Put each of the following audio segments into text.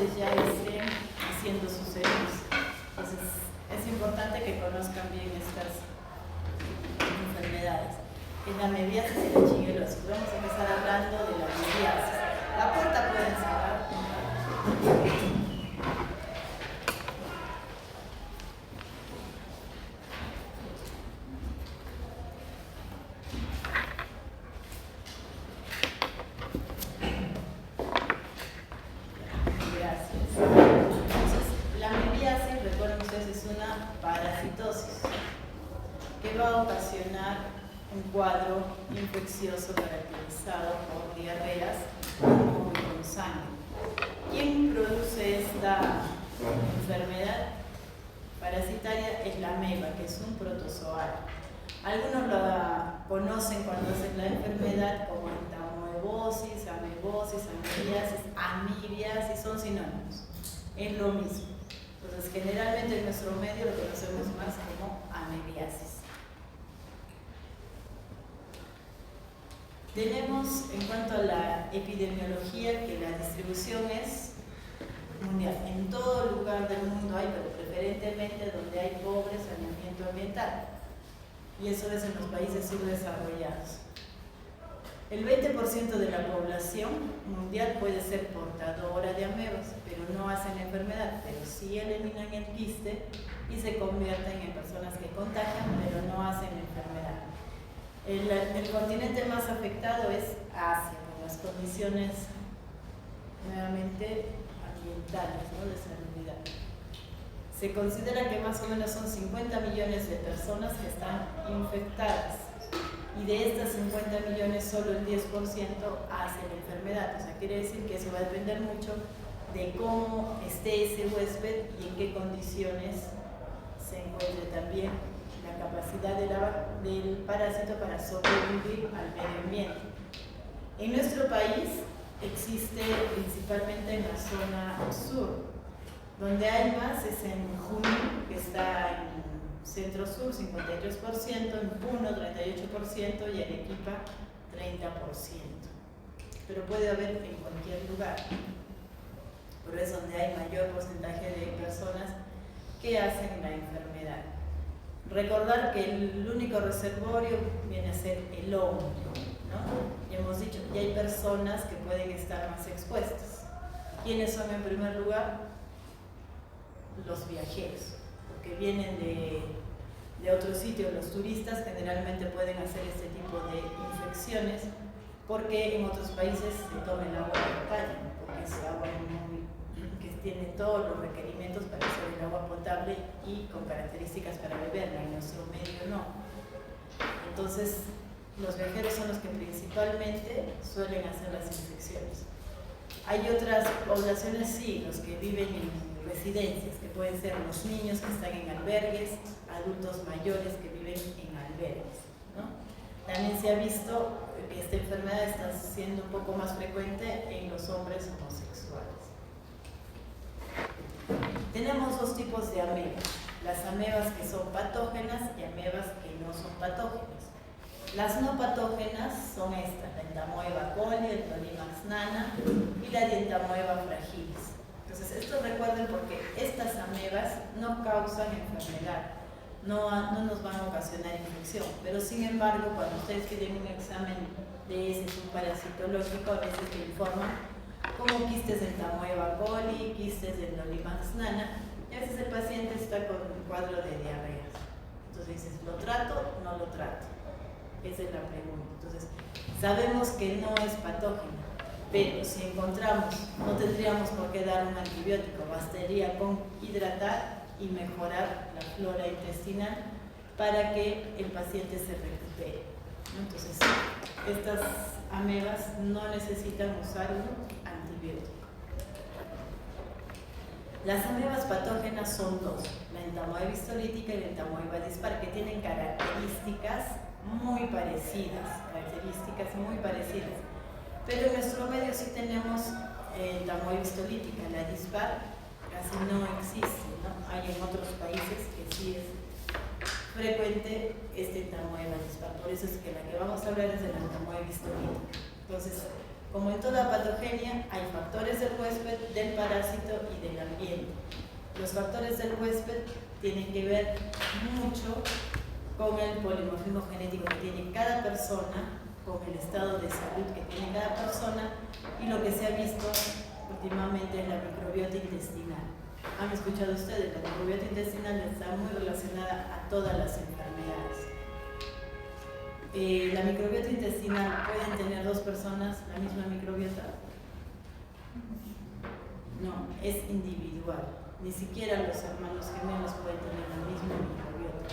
huéspedes ya estén haciendo sus heridos. Entonces, es importante que conozcan bien estas enfermedades. En la mediasis y la shigella-osis. Vamos a empezar hablando de la mediasis. La puerta pueden cerrar. Un cuadro infeccioso caracterizado por diarreas con sangre. ¿Quién produce esta enfermedad parasitaria? Es la ameba, que es un protozoario. Algunos la conocen cuando hacen la enfermedad como entamoebosis, amebosis, amibiasis, son sinónimos. Es lo mismo. Entonces, generalmente en nuestro medio lo conocemos más como amibiasis. Tenemos, en cuanto a la epidemiología, que la distribución es mundial. En todo lugar del mundo hay, pero preferentemente donde hay pobre saneamiento ambiental. Y eso es en los países subdesarrollados. El 20% de la población mundial puede ser portadora de amebas, pero no hacen la enfermedad, pero sí eliminan el quiste y se convierten en personas que contagian, pero no hacen la enfermedad. El continente más afectado es Asia, por las condiciones nuevamente ambientales, ¿no? De salubridad. Se considera que más o menos son 50 millones de personas que están infectadas, y de estas 50 millones solo el 10% hace la enfermedad. O sea, quiere decir que eso va a depender mucho de cómo esté ese huésped y en qué condiciones se encuentre también la capacidad del parásito para sobrevivir al medio ambiente. En nuestro país existe principalmente en la zona sur. Donde hay más es en Junín, que está en centro-sur, 53%, en Puno, 38%, y Arequipa, 30%. Pero puede haber en cualquier lugar. Pero es donde hay mayor porcentaje de personas que hacen la enfermedad. Recordar que el único reservorio viene a ser el hongo, ¿no? Ya hemos dicho, y hay personas que pueden estar más expuestas. ¿Quiénes son en primer lugar? Los viajeros, porque vienen de otros sitios. Los turistas generalmente pueden hacer este tipo de infecciones porque en otros países se toma el agua de la calle, porque es agua que tiene todos los requerimientos para ser el agua potable y con características para beberla. En nuestro medio no. Entonces, los viajeros son los que principalmente suelen hacer las infecciones. Hay otras poblaciones, sí, los que viven en residencias, que pueden ser los niños que están en albergues, adultos mayores que viven en albergues, ¿no? También se ha visto que esta enfermedad está siendo un poco más frecuente en los hombres homosexuales. Tenemos dos tipos de amebas: las amebas que son patógenas y amebas que no son patógenas. Las no patógenas son estas: la Entamoeba coli, el Tolimax nana y la Entamoeba fragilis. Entonces, esto recuerden, porque estas amebas no causan enfermedad, no nos van a ocasionar infección, pero sin embargo, cuando ustedes piden un examen de ese subparasitológico, a veces te informan como quistes de Entamoeba coli, quistes de Tolimax nana, y a veces el paciente está con un cuadro de diarreas. Entonces dices, ¿lo trato o no lo trato? Esa es la pregunta. Entonces, sabemos que no es patógeno, pero si encontramos, no tendríamos por qué dar un antibiótico, bastaría con hidratar y mejorar la flora intestinal para que el paciente se recupere, ¿no? Entonces, estas amebas no necesitan usar un antibiótico. Las amebas patógenas son dos: la Entamoeba histolítica y la Entamoeba dispar, que tienen características muy parecidas, pero en nuestro medio sí tenemos Entamoeba histolítica. La dispar casi no existe, ¿no? Hay en otros países que sí es frecuente este Entamoeba dispar, por eso es que la que vamos a hablar es de la Entamoeba histolítica. Entonces, como en toda patogenia, hay factores del huésped, del parásito parásito y del ambiente. Los factores del huésped tienen que ver mucho con el polimorfismo genético que tiene cada persona, con el estado de salud que tiene cada persona, y lo que se ha visto últimamente es la microbiota intestinal. ¿Han escuchado ustedes? La microbiota intestinal está muy relacionada a todas las enfermedades. La microbiota intestinal, ¿pueden tener dos personas la misma microbiota? No, es individual. Ni siquiera los hermanos gemelos pueden tener la misma microbiota.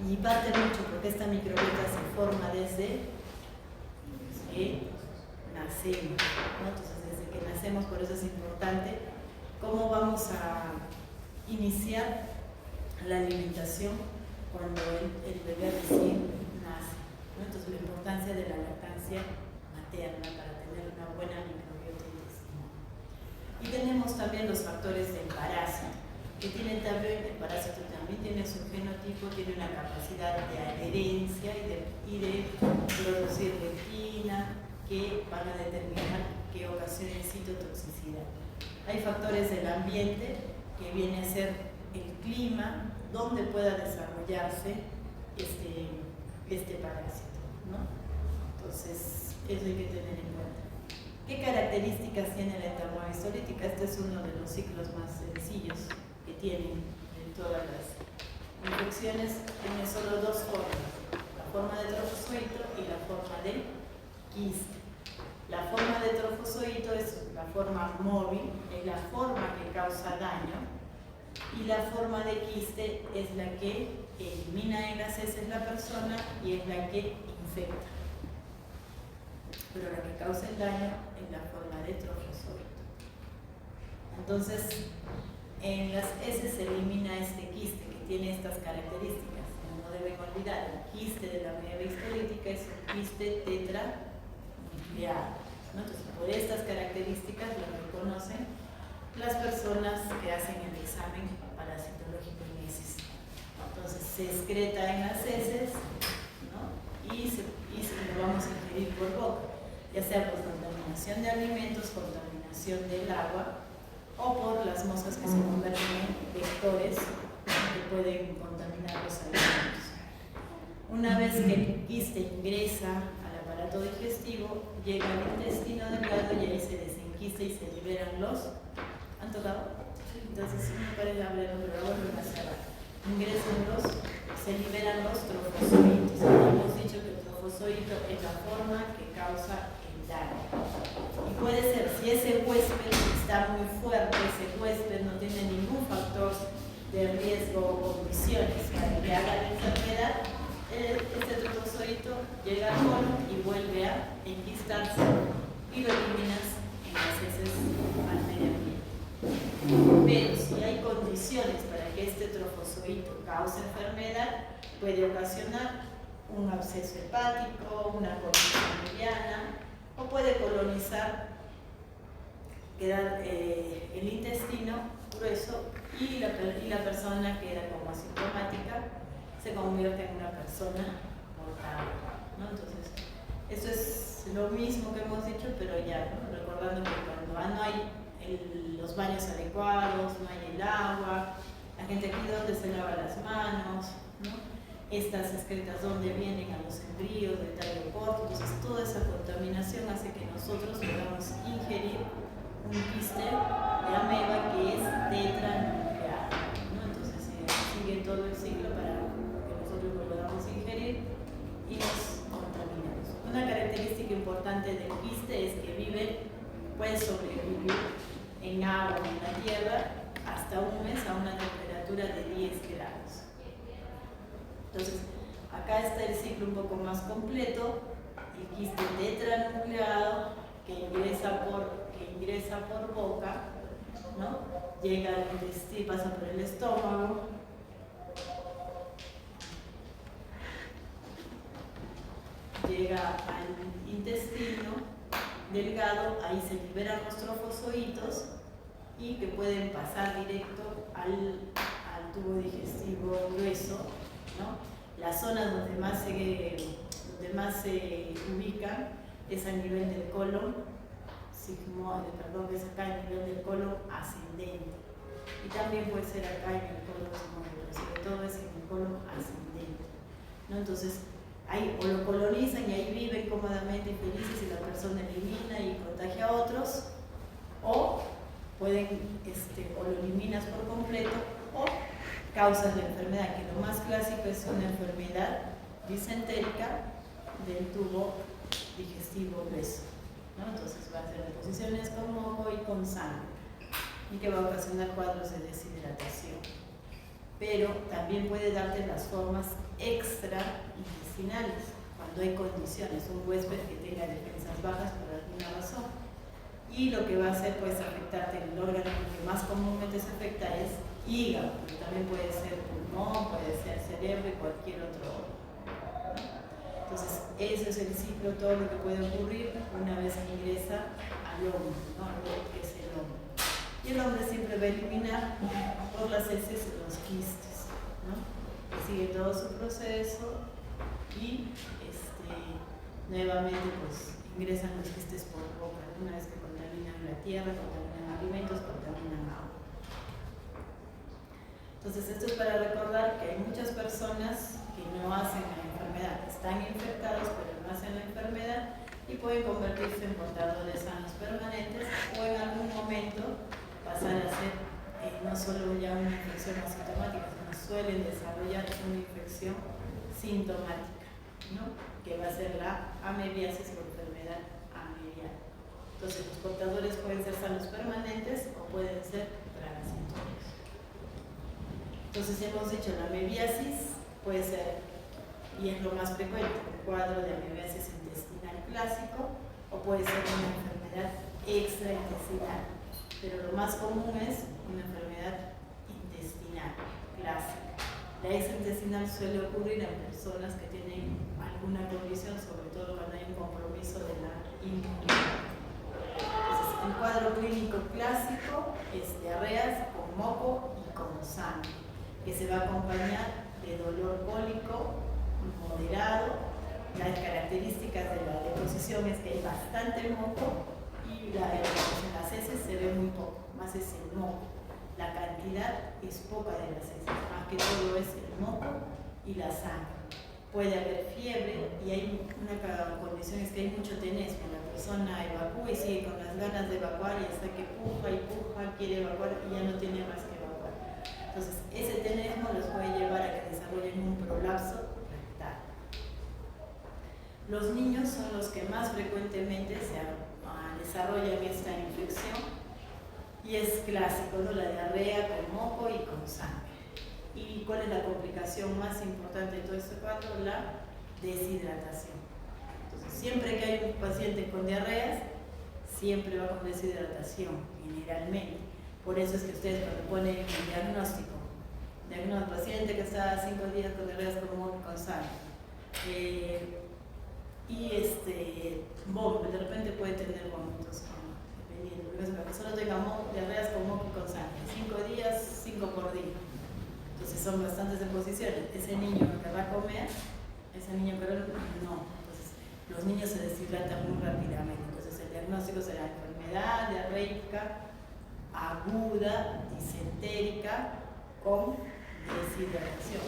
Y parte mucho porque esta microbiota se forma desde que nacemos, ¿no? Entonces, desde que nacemos, por eso es importante cómo vamos a iniciar la alimentación cuando el bebé recién nace, ¿no? Entonces, la importancia de la lactancia materna para tener una buena microbiota intestinal. Y tenemos también los factores del parásito, que tienen también, el parásito también tiene su genotipo, tiene una capacidad de adherencia y de producir lectina, que van a determinar que ocasione citotoxicidad. Hay factores del ambiente, que viene a ser el clima, donde pueda desarrollarse este parásito, ¿no? Entonces, eso hay que tener en cuenta. ¿Qué características tiene la entamoeba? Este es uno de los ciclos más sencillos que tienen en todas las infecciones. Tiene solo dos formas, la forma de trofozoito y la forma de quiste. La forma de trofozoito es la forma móvil, es la forma que causa daño, y la forma de quiste es la que elimina en las heces la persona y es la que infecta. Pero la que causa el daño es la forma de trofozoito. Entonces, en las heces se elimina este quiste que tiene estas características. No deben olvidar, el quiste de la ameba histolítica es un quiste tetranucleado, ¿no? Entonces, por estas características lo reconocen las personas que hacen el examen parasitológico en heces. Entonces, se excreta en las heces, ¿no? y lo vamos a ingerir por boca, ya sea por contaminación de alimentos, contaminación del agua, o por las moscas que se convierten en vectores que pueden contaminar los alimentos. Una vez que el quiste ingresa al aparato digestivo, llega al intestino delgado y ahí se desenquista y se liberan los... ¿Han tocado? Entonces, no parece hablar, pero ahora lo voy a cerrar. Se liberan los trofozoitos. Hemos dicho que el trofozoito es la forma que causa el daño. Y puede ser, si ese huésped está muy fuerte, ese huésped no tiene ningún factor de riesgo o condiciones para que haga la enfermedad, este trofozoito llega al colon y vuelve a enquistarse y lo eliminas en las heces al medio ambiente. Pero si hay condiciones para que este trofozoito cause enfermedad, puede ocasionar un absceso hepático, una colitis biliar, o puede colonizar, quedar el intestino grueso y la persona queda como asintomática, se convierte en una persona mortal, ¿no? Entonces, eso es lo mismo que hemos dicho, pero ya, ¿no? Recordando que cuando no hay los baños adecuados, no hay el agua, la gente aquí donde se lava las manos, ¿no? Estas excretas donde vienen a los embrios de tallo corto, entonces toda esa contaminación hace que nosotros podamos ingerir un quiste de ameba que es tetranucleado, ¿no? Entonces sigue todo el ciclo para que nosotros lo podamos ingerir y nos contaminamos. Una característica importante del quiste es que puede sobrevivir en agua, en la tierra, hasta un mes a una temperatura de 10 grados. Entonces, acá está el ciclo un poco más completo, el quiste tetranucleado que ingresa por boca, ¿no? Llega al intestino, pasa por el estómago, llega al intestino delgado, ahí se liberan los trofozoitos y que pueden pasar directo al tubo digestivo grueso, ¿no? Las zonas donde más se ubican es a nivel del colon, que es acá en el nivel del colon ascendente. Y también puede ser acá en el colon sigmoide, pero sobre todo es en el colon ascendente, ¿no? Entonces, ahí o lo colonizan y ahí viven cómodamente y felices y la persona elimina y contagia a otros, o pueden, o lo eliminas por completo, o causas la enfermedad, que lo más clásico es una enfermedad disentérica del tubo digestivo grueso, ¿no? Entonces va a ser deposiciones con moco y con sangre, y que va a ocasionar cuadros de deshidratación. Pero también puede darte las formas extraintestinales, cuando hay condiciones, un huésped que tenga defensas bajas por alguna razón. Y lo que va a hacer, pues, afectarte el órgano que más comúnmente se afecta es hígado, pero también puede ser pulmón, puede ser cerebro y cualquier otro órgano. Entonces, ese es el ciclo, todo lo que puede ocurrir una vez que ingresa al hombre, ¿no? Lo que es el hombre. Y el hombre siempre va a eliminar por las heces los quistes, ¿no? Sigue todo su proceso y nuevamente pues ingresan los quistes por boca, una vez que contaminan la tierra, contaminan alimentos, contaminan agua. Entonces esto es para recordar que hay muchas personas que no hacen la enfermedad, están infectados pero no hacen la enfermedad y pueden convertirse en portadores sanos permanentes o en algún momento pasar a ser no solo ya una infección asintomática, sino suelen desarrollar una infección sintomática, ¿no? Que va a ser la amebiasis o enfermedad amebiana. Entonces los portadores pueden ser sanos permanentes o pueden ser transitoриos. Entonces hemos dicho, la amebiasis puede ser, y es lo más frecuente, un cuadro de amebiasis intestinal clásico, o puede ser una enfermedad extraintestinal, pero lo más común es una enfermedad intestinal clásica. La extraintestinal suele ocurrir en personas que tienen alguna condición, sobre todo cuando hay un compromiso de la inmunidad. Entonces, el cuadro clínico clásico es diarreas con moco y con sangre, que se va a acompañar de dolor cólico moderado. Las características de la deposición es que hay bastante moco y en las heces se ve muy poco, más es el moco. La cantidad es poca de las heces, más que todo es el moco y la sangre. Puede haber fiebre y hay una condición, es que hay mucho tenesmo. La persona evacúa y sigue con las ganas de evacuar y hasta que puja y puja, quiere evacuar y ya no tiene más que evacuar. Entonces, ese tenesmo los puede llevar a que desarrollen un prolapso rectal. Los niños son los que más frecuentemente desarrollan esta infección y es clásico, ¿no? La diarrea con moco y con sangre. ¿Y cuál es la complicación más importante de todo este cuadro? La deshidratación. Entonces, siempre que hay un paciente con diarreas, siempre va con deshidratación, generalmente. Por eso es que ustedes cuando ponen el diagnóstico, paciente que está 5 días con diarreas con moco y con sangre, de repente puede tener vómitos, dependiendo, porque solo tenga diarreas con moco y con sangre, 5 días, 5 por día. Entonces son bastantes deposiciones. Ese niño que va a comer, ese niño pero no. Entonces los niños se deshidratan muy rápidamente. Entonces el diagnóstico será enfermedad diarreica aguda, disentérica, con deshidratación.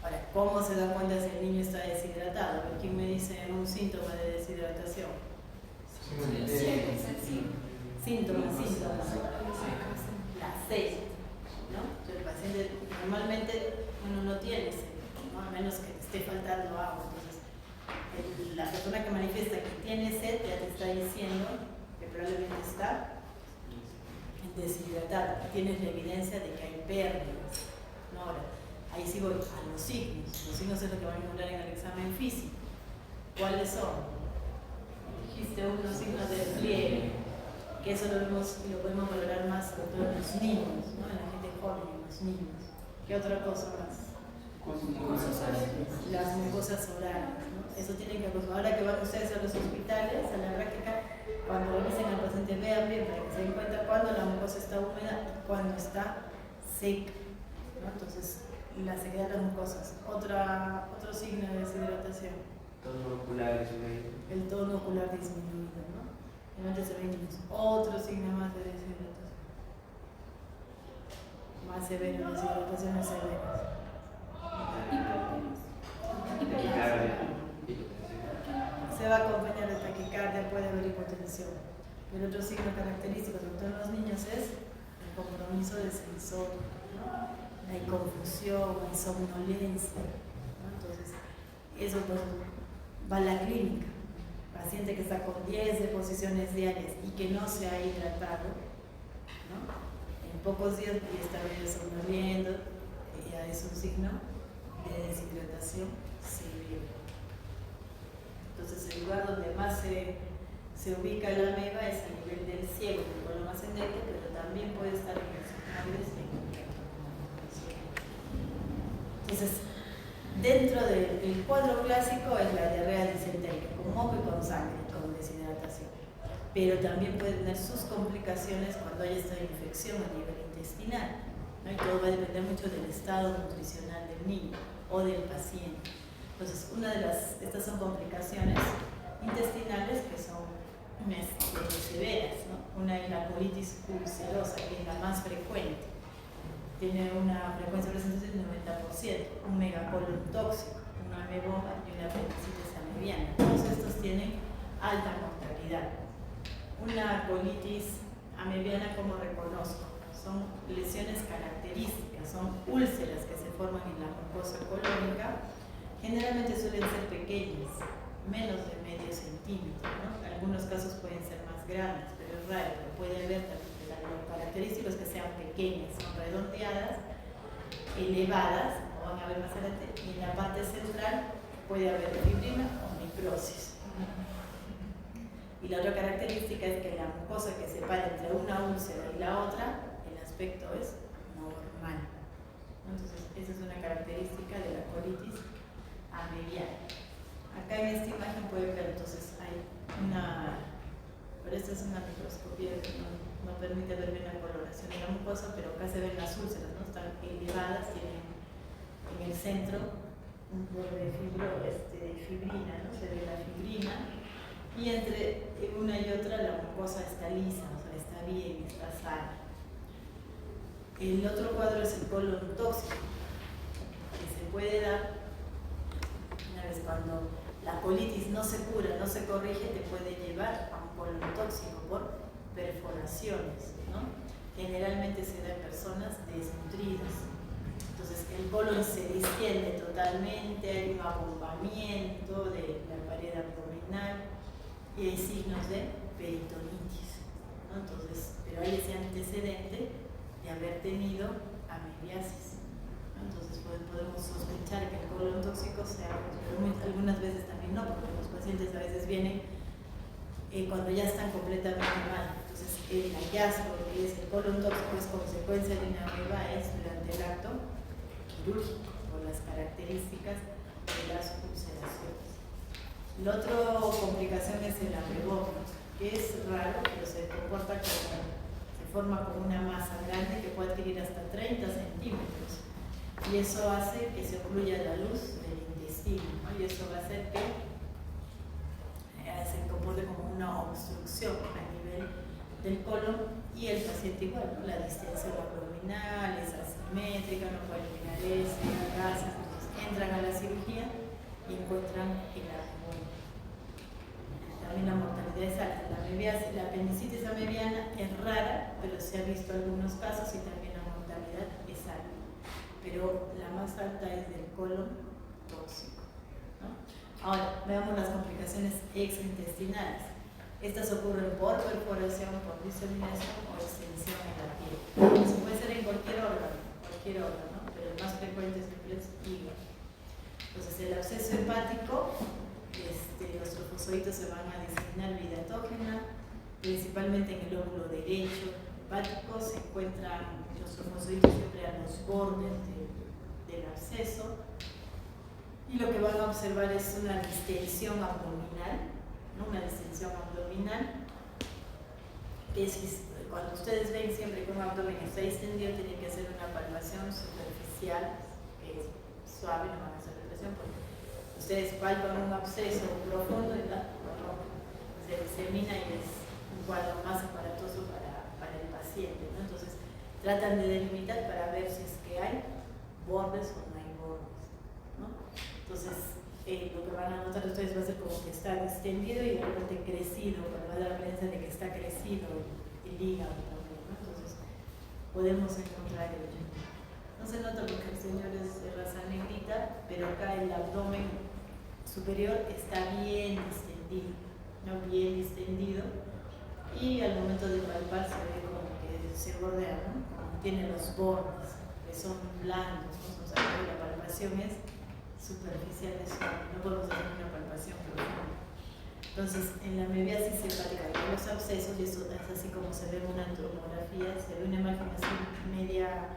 Ahora, ¿cómo se da cuenta si el niño está deshidratado? ¿Quién me dice un síntoma de deshidratación? Síntomas. La sed, ¿no? El paciente normalmente uno no tiene sed, ¿no? A menos que te esté faltando agua. Entonces, la persona que manifiesta que tiene sed ya te está diciendo que probablemente está deshidratado. Tienes la evidencia de que hay pérdidas, ¿no? Ahora, ahí sí voy a los signos. Los signos es lo que van a hablar en el examen físico. ¿Cuáles son? Dijiste unos signos de pliegue, que eso lo vemos y lo podemos valorar más sobre todo en los niños, ¿no? En la gente joven, en los niños. ¿Qué otra cosa más? Las mucosas orales, ¿no? Eso tienen que acostumbrarse. Ahora que van ustedes a los hospitales, a la práctica, cuando revisen al paciente, vean bien para que se den cuenta cuando la mucosa está húmeda y cuando está seca, ¿no? Entonces, la sequedad de las mucosas. Otro signo de deshidratación. Tono ocular disminuido. El tono ocular disminuido, ¿no? Levántese 20 minutos. Otro signo más de deshidratación. Más severo, deshidrataciones severas. Se va a acompañar de taquicardia, puede haber hipotensión. El otro signo característico, sobre todo en los niños, es el compromiso del sensor, ¿no? Hay confusión, hay somnolencia, ¿no? Entonces, eso pues va a la clínica. Paciente que está con 10 deposiciones diarias y que no se ha hidratado, ¿no? En pocos días ya está somnoliendo, ya es un signo de deshidratación severa. Entonces, el lugar donde más se ubica la ameba es a nivel del ciego, del colon ascendente, pero también puede estar en los cables y en contacto con la población. Entonces, dentro del cuadro clásico es la diarrea disentérica, con moco y con sangre, con deshidratación. Pero también puede tener sus complicaciones cuando haya esta infección a nivel intestinal, ¿no? Y todo va a depender mucho del estado nutricional del niño o del paciente. Entonces, estas son complicaciones intestinales que son severas, ¿no? Una es la colitis ulcerosa, que es la más frecuente. Tiene una frecuencia de presentación del 90%, un megacolon tóxico, una ameboma y una apendicitis amebiana. Todos estos tienen alta mortalidad. Una colitis amebiana, como reconozco, son lesiones características, son úlceras que se forman en la mucosa colónica. Generalmente suelen ser pequeñas, menos de medio centímetro, ¿no? Algunos casos pueden ser más grandes, pero es raro, pero puede haber también. Lo característico es que sean pequeñas, son redondeadas, elevadas, como van a ver más adelante, y en la parte central puede haber fibrina o necrosis. Y la otra característica es que la mucosa que separa entre una úlcera y la otra, el aspecto es normal. Entonces, esa es una característica de la colitis amebiana. Acá en esta imagen pueden ver, entonces hay pero esta es una microscopía que no permite ver bien la coloración de la mucosa, pero acá se ven las úlceras, ¿no? Están elevadas, tienen en el centro un borde de fibrina, ¿no? Se ve la fibrina, y entre una y otra la mucosa está lisa, o sea, está bien, está sana. El otro cuadro es el colon tóxico, que se puede dar una vez cuando la colitis no se cura, no se corrige, te puede llevar a un colon tóxico por perforaciones, ¿no? Generalmente se da en personas desnutridas. Entonces el colon se distiende totalmente, hay un abombamiento de la pared abdominal y hay signos de peritonitis, ¿no? Entonces, pero hay ese antecedente de haber tenido amebiasis. Entonces podemos sospechar que el colon tóxico sea, pero algunas veces también no, porque los pacientes a veces vienen cuando ya están completamente mal. Entonces el hallazgo que es el colon tóxico es consecuencia de una ameba es durante el acto quirúrgico, por las características de las ulceraciones. La otra complicación es el ameboma, que es raro, pero se comporta como, se forma como una masa grande que puede adquirir hasta 30 centímetros. Y eso hace que se ocluya la luz del intestino, ¿no? Y eso va a hacer que se comporte como una obstrucción a nivel del colon y el paciente igual, ¿no? La distensión abdominal es asimétrica, no puede eliminar gases, entonces entran a la cirugía y encuentran el abdomen. También la mortalidad es alta. La apendicitis amebiana es rara, pero se ha visto algunos casos y también la mortalidad es alta. Pero la más alta es del colon tóxico, ¿no? Ahora, veamos las complicaciones extraintestinales. Estas ocurren por perforación, por diseminación o extensión en la piel. Eso puede ser en cualquier órgano, ¿no? Pero el más frecuente siempre es hígado. Entonces, el absceso hepático, los trofosoditos se van a diseminar vía autógena, principalmente en el lóbulo derecho hepático se encuentran los trofosoditos siempre a los bordes del absceso, y lo que van a observar es una distensión abdominal, ¿no? Una distensión abdominal, que es cuando ustedes ven siempre que un abdomen está distendido, tienen que hacer una palpación superficial, que es suave, no van a hacer presión, porque ustedes palpan un absceso profundo y se disemina y es cuadro más aparatoso para el paciente, ¿no? Entonces tratan de delimitar para ver si es que hay bordes o no hay bordes, ¿no? Entonces lo que van a notar ustedes va a ser como que está distendido y de repente crecido, pero va a dar la apariencia de que está crecido el hígado también, ¿no? Entonces podemos encontrar ello. No se nota porque el señor es de raza negrita, pero acá el abdomen superior está bien distendido, ¿no? Bien distendido, y al momento de palpar se ve como que se bordea, ¿no? Como tiene los bordes que son blandos, ¿no? O sea, la palpación es superficial, no podemos hacer una palpación profunda. Entonces, en la amebiasis hepática de los abscesos, y eso es así como se ve en una tomografía, se ve una imagen así media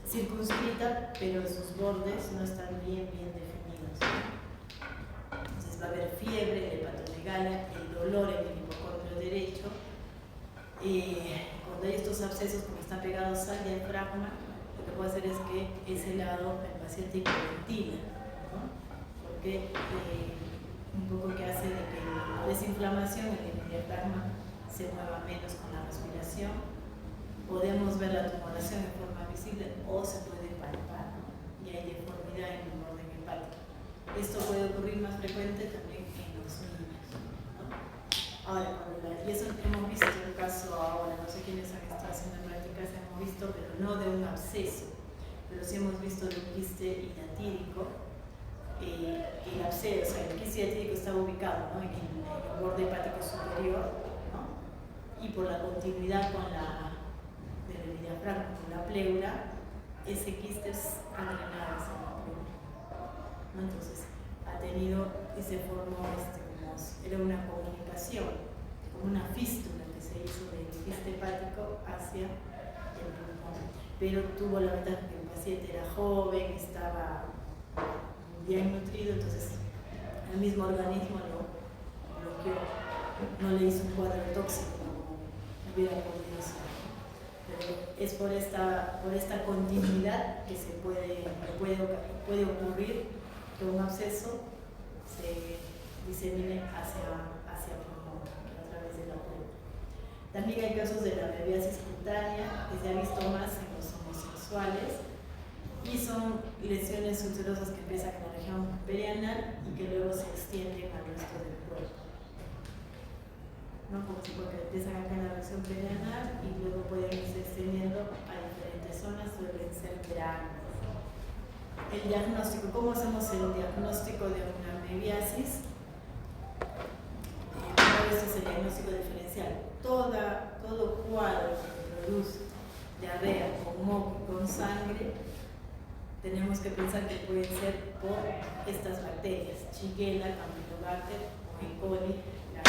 circunscrita, pero sus bordes no están bien definidos. Entonces va a haber fiebre, hepatomegalia, el dolor en el hipocondrio derecho. Cuando hay estos abscesos como están pegados al diafragma, lo que puede hacer es que ese lado el paciente hiperventila, ¿no? Porque un poco que hace de que la desinflamación en el diafragma se mueva menos con la respiración. Podemos ver la tumoración en forma visible o se puede palpar, ¿no? Y hay deformidad en el orden hepático. Esto puede ocurrir más frecuente también en los niños, ¿no? Ahora, y eso hemos visto un caso ahora, no sé quiénes han estado haciendo prácticas, hemos visto, pero no de un absceso, pero sí hemos visto de un quiste hidatídico. El absceso, o sea, el quiste hidatídico está ubicado, ¿no? en el borde hepático superior, ¿no? Y por la continuidad con del diafragma con la pleura, ese quiste es adrenado hacia la pleura, ¿no? Entonces ha tenido y se formó como era una comunicación, como una fístula que se hizo del quiste hepático hacia el pulmón, pero tuvo la ventaja que el paciente era joven, estaba bien nutrido, entonces el mismo organismo lo bloqueó, no le hizo un cuadro tóxico como hubiera podido ser. Pero es por esta continuidad que puede ocurrir que un absceso se disemine hacia el pulmón a través de la pleura. También hay casos de la amebiasis cutánea que se ha visto más en los homosexuales, y son lesiones ulcerosas que empiezan en la región perianal y que luego se extienden al resto del cuerpo, ¿no? Como si empiezan acá en la región perianal y luego pueden irse extendiendo a diferentes zonas, suelen ser grandes. El diagnóstico, ¿cómo hacemos el diagnóstico de una amebiasis? Este es el diagnóstico diferencial. Todo cuadro que produce diarrea con moco, con sangre, tenemos que pensar que pueden ser por estas bacterias, Shigella, Campylobacter o E. coli, la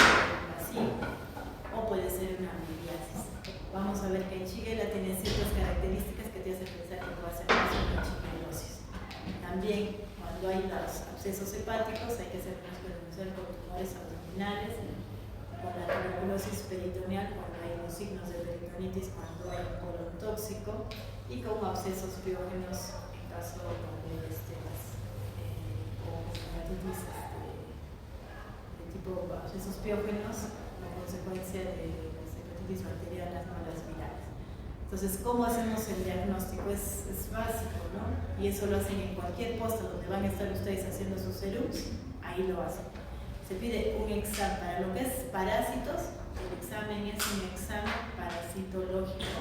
o puede ser una amebiasis. Vamos a ver que en Shigella tiene ciertas características que te hacen pensar que puede ser más una shigellosis. También cuando hay los abscesos hepáticos hay que hacer una especialización con tumores abdominales, con la tuberculosis peritoneal cuando hay los signos de peritonitis, cuando hay un colon tóxico, y con abscesos piógenos en caso de hepatitis de tipo abscesos piógenos como consecuencia de las hepatitis bacterianas, no las virales. Entonces, ¿cómo hacemos el diagnóstico? Es básico, ¿no? Y eso lo hacen en cualquier puesto donde van a estar ustedes haciendo sus serums, ahí lo hacen. Se pide un examen para lo que es parásitos, el examen es un examen parasitológico.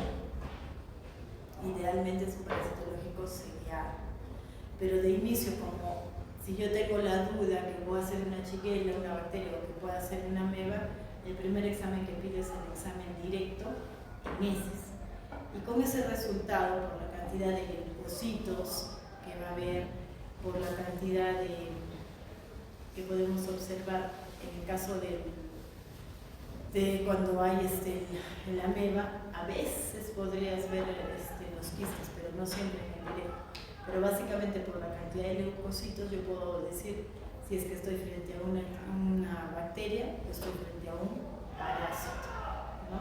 Idealmente es un parasitológico seriado, pero de inicio, como si yo tengo la duda que pueda ser una Shigella, una bacteria o que pueda ser una ameba, el primer examen que pido es el examen directo en heces. Y con ese resultado, por la cantidad de leucocitos que va a haber, por la cantidad que podemos observar en el caso de cuando hay la ameba, a veces podrías ver los quistes, pero no siempre en el directo. Pero básicamente por la cantidad de leucocitos yo puedo decir si es que estoy frente a una bacteria o estoy frente a un parásito, ¿no?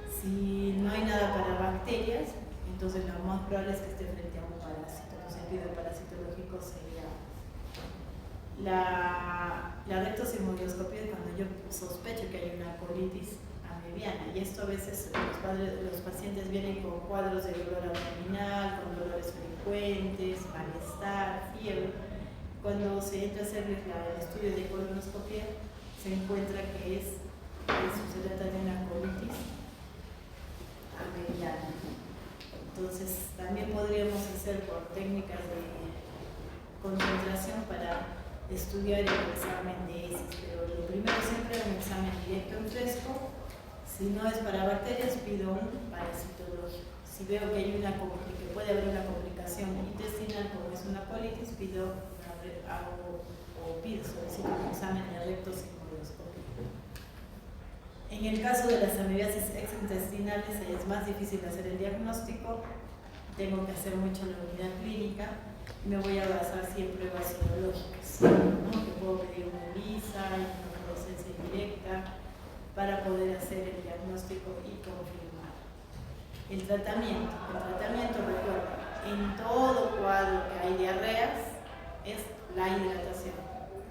Si no hay nada para bacterias, entonces lo más probable es que esté frente a un parásito. Entonces el video parasitológico sería la rectosigmoidoscopia, cuando yo sospecho que hay una colitis amebiana mediana, y esto a veces los pacientes vienen con cuadros de dolor abdominal, con dolores frecuentes, malestar, fiebre. Cuando se entra a hacer el estudio de colonoscopia, se encuentra que se trata de una colitis mediana. Entonces, también podríamos hacer por técnicas de concentración para estudiar el examen de heces, pero lo primero siempre es un examen directo en fresco. Si no es para bacterias, pido un parasitológico. Si veo que puede haber una complicación intestinal como es una colitis, solicito un examen de recto sin colonoscopia. En el caso de las amibiasis extraintestinales es más difícil hacer el diagnóstico, tengo que hacer mucho la unidad clínica. Me voy a basar siempre en pruebas serológicas, ¿no? Que puedo pedir una ELISA, una fluorescencia indirecta, para poder hacer el diagnóstico y confirmar. El tratamiento, recuerda, en todo cuadro que hay diarreas es la hidratación,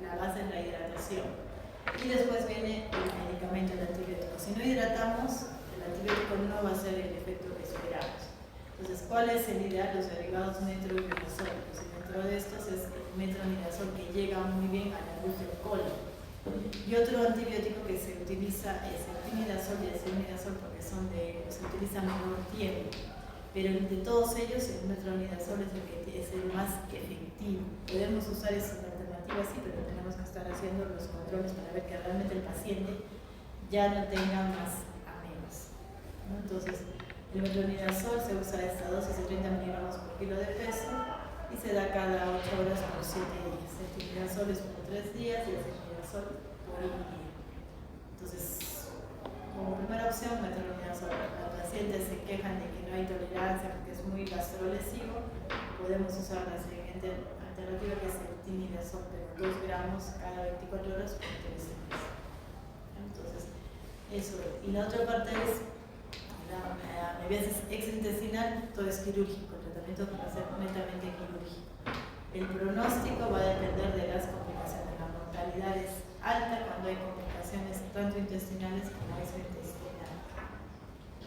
la base es la hidratación. Y después viene el medicamento, el antibiótico. Si no hidratamos, el antibiótico no va a hacer el efecto que esperamos. Entonces, ¿cuál es el ideal? Los derivados metronidazólicos. Y dentro de estos es el metronidazol, que llega muy bien a la luz del colon. Y otro antibiótico que se utiliza es el timidazol y el silmidazol, porque se utiliza menor tiempo. Pero de todos ellos, el metronidazol es el más efectivo. Podemos usar esas alternativas, sí, pero tenemos que estar haciendo los controles para ver que realmente el paciente ya no tenga más a menos, ¿no? Entonces, el metronidazol se usa a esta dosis de 30 miligramos por kilo de peso y se da cada 8 horas por 7 días. El timidazol es por 3 días y el silmidazol por 1 día. Entonces, como primera opción, metronidazol. Los pacientes se quejan de que no hay tolerancia porque es muy gastrolesivo, podemos usar la siguiente alternativa, que es el timidazol, pero 2 gramos cada 24 horas por 3 días. Entonces, eso. Y la otra parte es la amibiasis extraintestinal, todo es quirúrgico, el tratamiento va a ser netamente quirúrgico. El pronóstico va a depender de las complicaciones. La mortalidad es alta cuando hay complicaciones tanto intestinales como extraintestinales.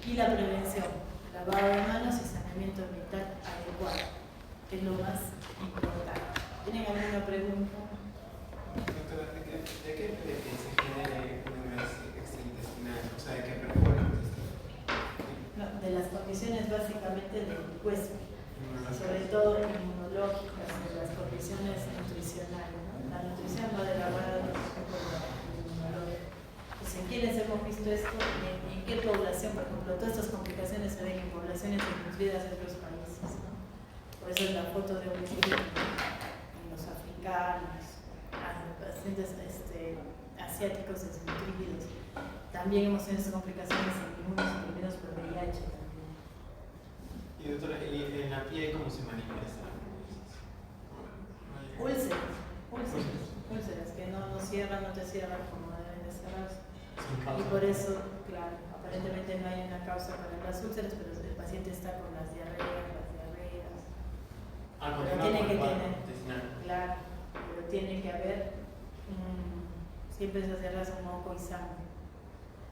Y la prevención, lavado de manos y saneamiento vital adecuado, que es lo más importante. ¿Tienen alguna pregunta? Doctora, ¿de qué se genera una amibiasis extraintestinal? O sea, ¿de qué perfora? No, de las condiciones básicamente del huésped, sobre todo inmunológicas, de las condiciones nutricionales, ¿no? La nutrición va de la mano con lo inmunológico. Pues en quienes hemos visto esto y en qué población, por ejemplo, todas estas complicaciones se ven en poblaciones desnutridas de otros países, ¿no? Por eso es la foto de un estudio en los africanos, pacientes asiáticos desnutridos. También hemos tenido estas complicaciones en inmunosuprimidos por VIH también. Y doctora, ¿y en la piel cómo se manifiesta? Úlceras que no cierran, no te cierran como deben de cerrarse. Y por eso, claro, aparentemente no hay una causa para las úlceras, pero el paciente está con las diarreas. Pero tiene que tener, claro, pero tiene que haber siempre esas diarreas son moco y sangre.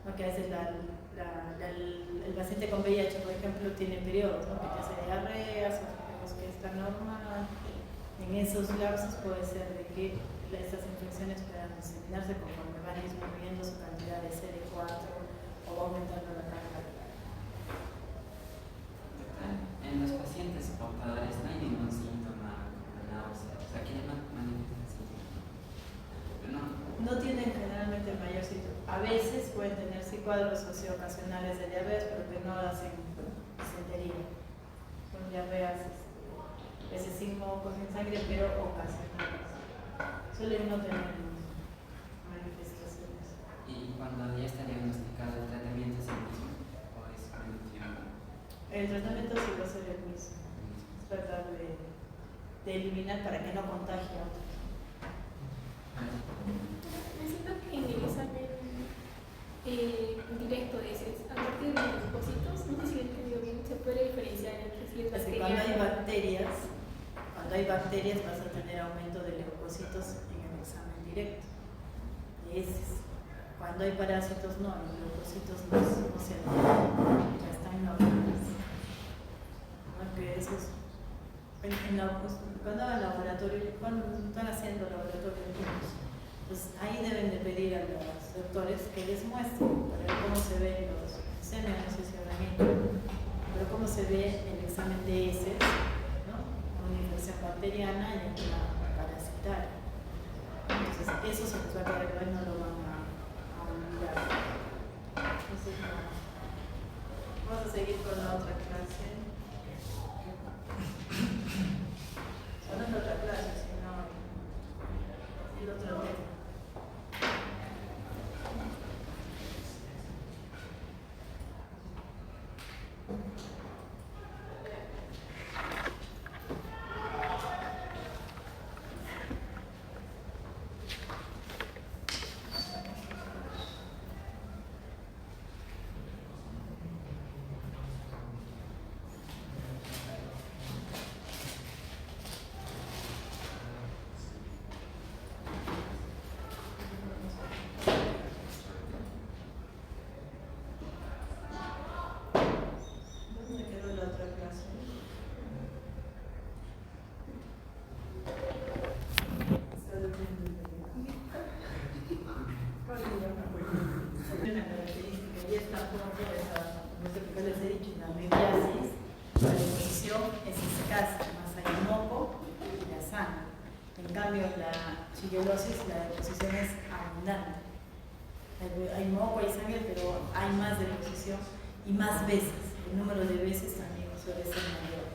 Porque a veces el paciente con VIH, por ejemplo, tiene periodos, ¿no? Que te hace diarreas, otros que está normal. En esos lapsos puede ser de que estas infecciones puedan diseminarse conforme van disminuyendo su cantidad de CD4 o va aumentando la carga viral. En los pacientes portadores no hay ningún síntoma como náusea, o sea, ¿quiénes manifiestan síntomas? No tienen generalmente mayor síntoma. A veces pueden tener sí cuadros socioocasionales de diarreas, pero que no hacen disentería. Son diarreas, a veces sin mocos, sin sangre, pero ocasionales. Suelen no tener manifestaciones. ¿Y cuando ya está diagnosticado el tratamiento es el mismo o es preventivo? El tratamiento sí va a ser el mismo. Es tratar de eliminar para que no contagie a otros. Necesito que en el examen directo de heces, a partir de los leucocitos, no sé si lo he entendido bien, se puede diferenciar entre si es Cuando hay bacterias vas a tener aumento de leucocitos en el examen directo de heces. Cuando hay parásitos, no, los leucocitos no se alteran, ya están normales. Porque eso es, cuando hagan laboratorio, cuando están haciendo laboratorio de químicos, pues ahí deben de pedir a los doctores que les muestren para ver cómo se ven los semen, no sé si habrán hecho, pero cómo se ve el examen de heces, ¿no? Una infección bacteriana y una parasitaria. Entonces, eso se les va a quedar igual, no lo van a olvidar. Entonces, vamos a seguir con la otra clase. No es otra clase, sino el otro tema. La deposición es abundante. Hay moco, hay sangre, pero hay más deposición y más veces. El número de veces también suele ser mayor.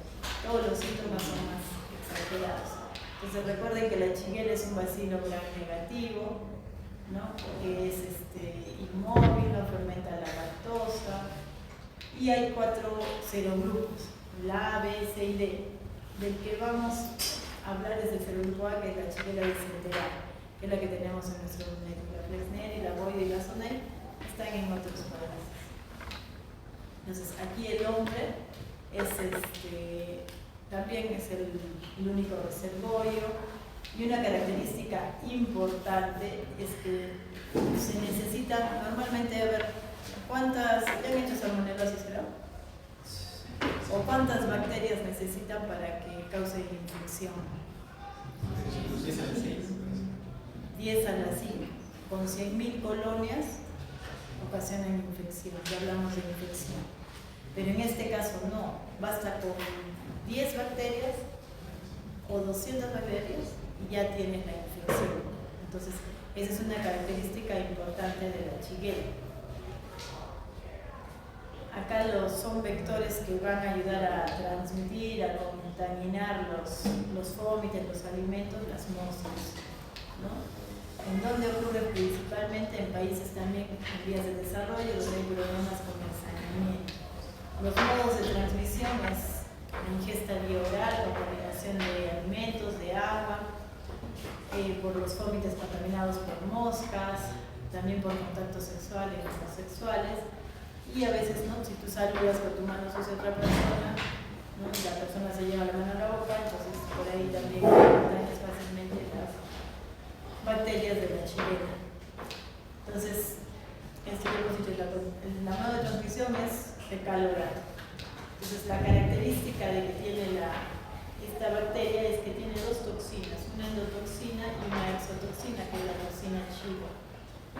Todos los síntomas son más exagerados. Entonces recuerden que la Shigella es un bacilo gram negativo, ¿no? Que es inmóvil, no fermenta la lactosa. Y hay 4 serogrupos, la A, B, C y D. Del que vamos a hablar es el serogrupo A, que es la Shigella disenteral, que es la que tenemos en nuestro médico. La Flexner y la Boyd y la Sonel están en otros países. Entonces, aquí el hombre es también es el único reservorio, y una característica importante es que se necesita normalmente, a ver, ¿cuántas, ya han hecho salmonelosis, ¿verdad? ¿O cuántas bacterias necesitan para que cause infección? 10 a las 6. 10 a las 5. Con 100.000 colonias ocasionan infección, ya hablamos de infección. Pero en este caso no, basta con 10 bacterias o 200 bacterias y ya tienes la infección. Entonces, esa es una característica importante de la Shigella. Acá son vectores que van a ayudar a transmitir, a contaminar los vómitos, los alimentos, las moscas, ¿no? En donde ocurre principalmente en países también en vías de desarrollo, donde hay problemas con el saneamiento. Los modos de transmisión es la ingesta vía oral, contaminación de alimentos, de agua, por los vómitos contaminados por moscas, también por contacto sexual y no sexuales. Y a veces, ¿no? Si tú saludas con tu mano sucia a otra persona, ¿no? Y la persona se lleva la mano a la boca, entonces por ahí también dañas fácilmente las bacterias de la Shigella. Entonces, el modo de transmisión es fecal oral. Entonces, la característica de que tiene esta bacteria es que tiene 2 toxinas, una endotoxina y una exotoxina, que es la toxina Shiva.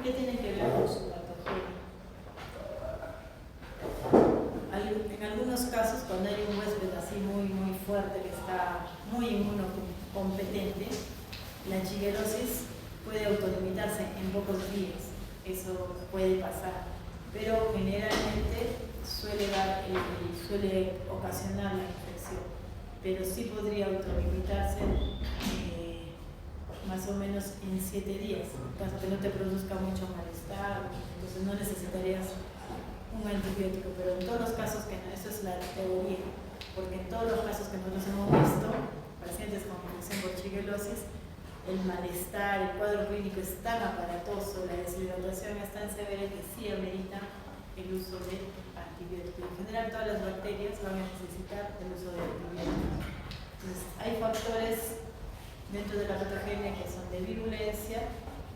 ¿Qué tienen que ver con su patogenia? En algunos casos, cuando hay un huésped así muy fuerte, que está muy inmunocompetente, la shigellosis puede autolimitarse en pocos días. Eso puede pasar, pero generalmente suele ocasionar la infección, pero sí podría autolimitarse más o menos en 7 días, en caso que no te produzca mucho malestar, entonces no necesitarías un antibiótico, pero en todos los casos que no, eso es la teoría, porque en todos los casos que nosotros hemos visto, pacientes con infección por shigellosis, el malestar, el cuadro clínico es tan aparatoso, la deshidratación es tan severa que sí amerita el uso de antibióticos. En general, todas las bacterias van a necesitar el uso de antibióticos. Entonces, hay factores dentro de la patogenia que son de virulencia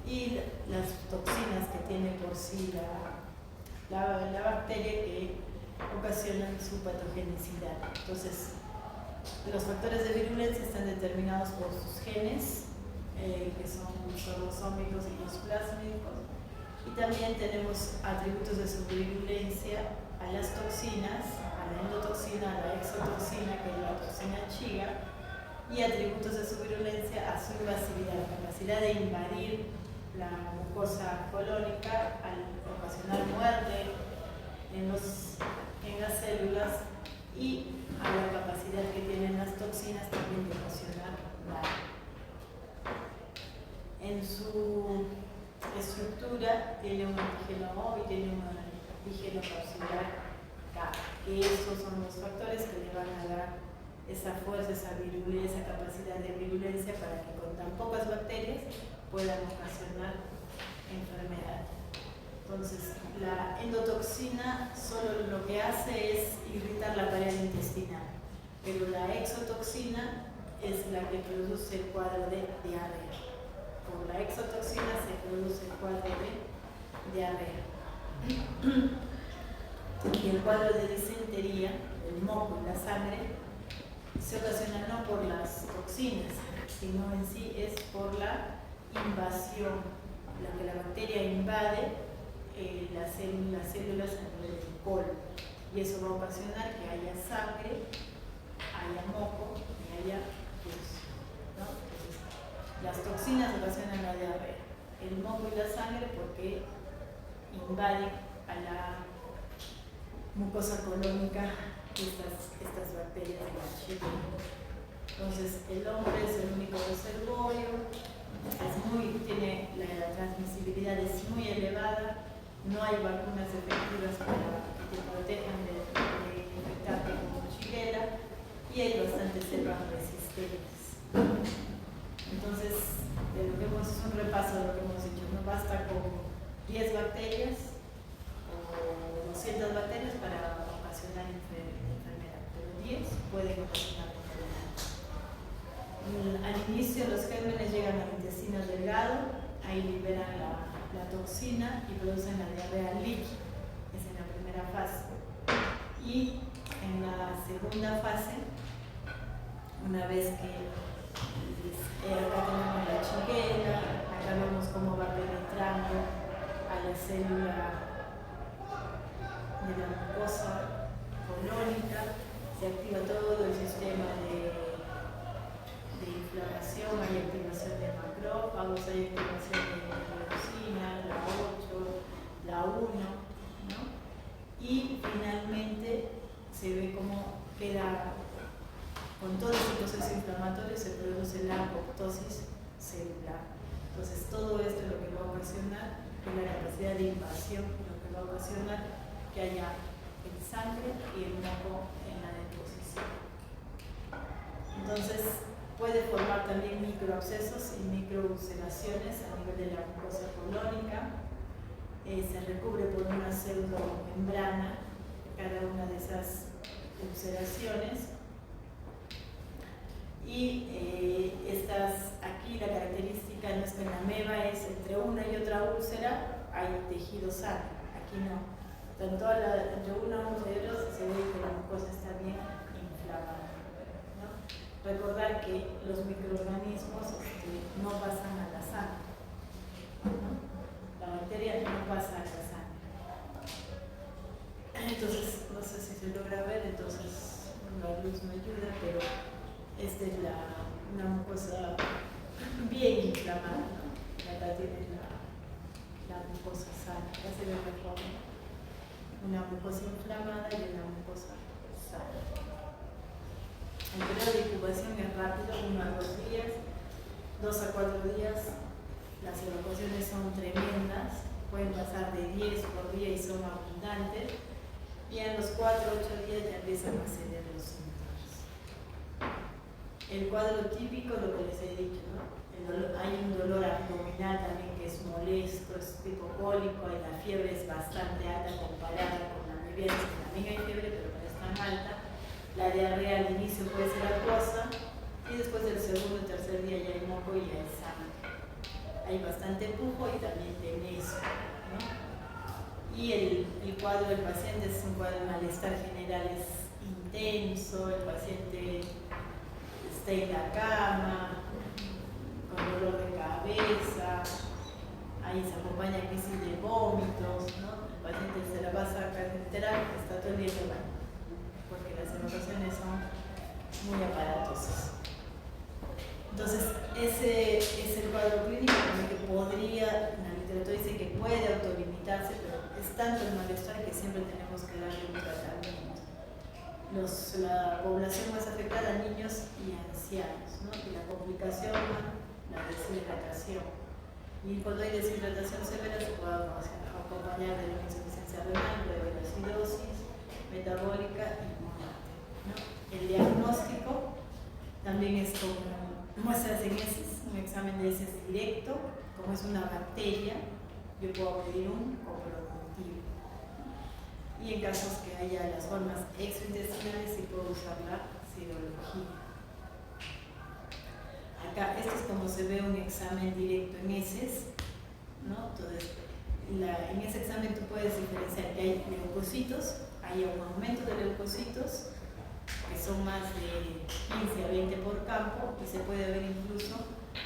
y las toxinas que tiene por sí la bacteria que ocasionan su patogenicidad. Entonces, los factores de virulencia están determinados por sus genes, que son los cromosómicos y los plásmicos, y también tenemos atributos de su virulencia a las toxinas, a la endotoxina, a la exotoxina, que es la toxina chiga, y atributos de su virulencia a su invasividad, la capacidad de invadir la mucosa colónica al ocasionar muerte en las células y a la capacidad que tienen las toxinas también de ocasionar daño. En su estructura tiene un antígeno O y tiene un antígeno capsular K, que estos son los factores que le van a dar esa fuerza, esa virulencia, esa capacidad de virulencia para que con tan pocas bacterias puedan ocasionar enfermedad. Entonces, la endotoxina solo lo que hace es irritar la pared intestinal, pero la exotoxina es la que produce el cuadro de diarrea. Por la exotoxina se produce el cuadro de diarrea. Y el cuadro de disentería, el moco y la sangre, se ocasiona no por las toxinas, sino en sí es por la invasión, la que la bacteria invade las células a nivel del colon, y eso va a ocasionar que haya sangre, haya moco y haya pus, ¿no? Entonces, las toxinas ocasionan la diarrea, el moco y la sangre porque invaden a la mucosa colónica estas bacterias de la Shigella. Entonces, el hombre es el único reservorio, tiene la transmisibilidad es muy elevada, no hay vacunas efectivas para que te protejan de infectarte con Shigella, y hay bastantes cepas resistentes. Entonces, es un repaso de lo que hemos dicho, no basta con 10 bacterias o 200 bacterias para ocasionar enfermedad, pero 10 pueden ocasionar enfermedad. Al inicio los gérmenes llegan al intestino delgado, ahí liberan la toxina y producen la diarrea líquida, es en la primera fase. Y en la segunda fase, una vez que acá tenemos la Shigella, acá vemos cómo va penetrando a la célula de la mucosa colónica, se activa todo el sistema de inflamación, hay activación de macrófagos, hay activación de interleucina, la 8, la 1, ¿no? Y finalmente se ve cómo queda, con todo ese proceso inflamatorio se produce la apoptosis celular. Entonces todo esto es lo que va a ocasionar, es la capacidad de invasión, lo que va a ocasionar que haya el sangre y el moco en la deposición. Entonces puede formar también microabscesos y microulceraciones a nivel de la mucosa colónica. Se recubre por una pseudomembrana cada una de esas ulceraciones. Y aquí la característica no es que en la ameba es entre una y otra úlcera hay tejido sano, aquí no. Tanto entre una úlcera y otra se ve que la mucosa está bien inflamada, ¿no? Recordar que los microorganismos no pasan a la sangre, ¿no? La bacteria no pasa a la sangre. Entonces, no sé si se logra ver, entonces la luz me ayuda, pero esta es una mucosa bien inflamada, ¿no? Acá tienes la mucosa sana, acá se ve mejor, ¿no? Una mucosa inflamada y una mucosa sana. El periodo de incubación es rápido, 1 a 2 días, 2 a 4 días. Las evacuaciones son tremendas, pueden pasar de 10 por día y son abundantes. Y en los 4 o 8 días ya empiezan a ceder los síntomas. El cuadro típico, lo que les he dicho, ¿no? Hay un dolor abdominal también que es molesto, es tipo cólico, y la fiebre es bastante alta comparada con la liviana, que también hay fiebre, pero no es tan alta. La diarrea al inicio puede ser acuosa y después del segundo o tercer día ya hay moco y ya hay sangre. hay bastante pujo y también tenesio, ¿no? Y el cuadro del paciente es un cuadro de malestar general, es intenso, el paciente está en la cama, con dolor de cabeza, ahí se acompaña crisis de vómitos, ¿no? El paciente se la pasa acá en terapia, está todo el día en el baño, porque las evaluaciones son muy aparatosas. Entonces, ese es el cuadro clínico en el que podría, la literatura dice que puede autolimitarse, pero es tanto el malestar que siempre tenemos que darle un tratamiento. La población más afectada, niños y ancianos, ¿no? Y la complicación, la deshidratación. Y cuando hay deshidratación severa se puede acompañar de una insuficiencia renal, de acidosis metabólica y muerte, ¿no? El diagnóstico también es como muestras en heces, un examen de heces directo, como es una bacteria, yo puedo pedir un coprocultivo. Y en casos que haya las formas extraintestinales, sí puedo usar la serología. Acá, esto es como se ve un examen directo en heces, ¿no? Entonces, en ese examen tú puedes diferenciar que hay leucocitos, hay un aumento de leucocitos, que son más de 15 a 20 por campo, y se puede ver incluso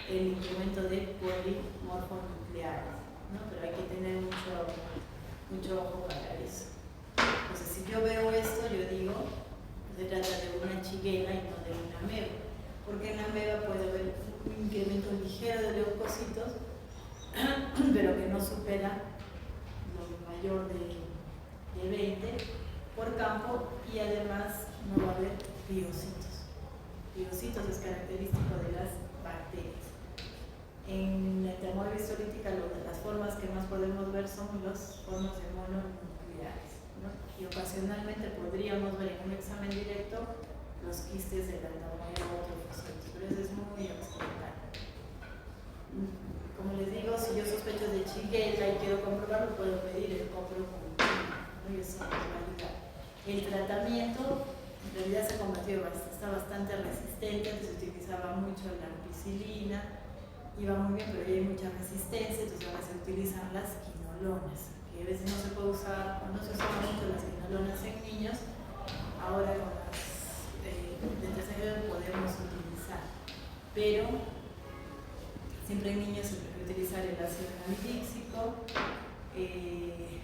el incremento de polimorfonucleares, ¿no? Pero hay que tener mucho ojo para eso. Entonces, si yo veo esto, yo digo, se trata de una shigella y no de una ameba, porque en la ameba puede haber un incremento ligero de leucocitos, pero que no supera lo mayor de 20 por campo, y además no va a haber piocitos. Piocitos es característico de las bacterias. En la termografía histolítica, las formas que más podemos ver son las formas de mononucleares, ¿no? Y ocasionalmente podríamos ver en un examen directo los quistes de la neumoerotrofocitos, pero eso es muy occidental. Como les digo, si yo sospecho de Shigella y quiero comprobarlo, puedo pedir el coprocultivo, ¿no? Y eso nos va a ayudar. El tratamiento en realidad se ha combatido, está bastante resistente, antes se utilizaba mucho la ampicilina, iba muy bien, pero ya hay mucha resistencia, entonces ahora se utilizan las quinolonas, que a veces no se puede usar, o no se usan mucho las quinolonas en niños, ahora con las de tercer grado podemos utilizar, pero siempre en niños se puede utilizar el ácido anhidríxico, el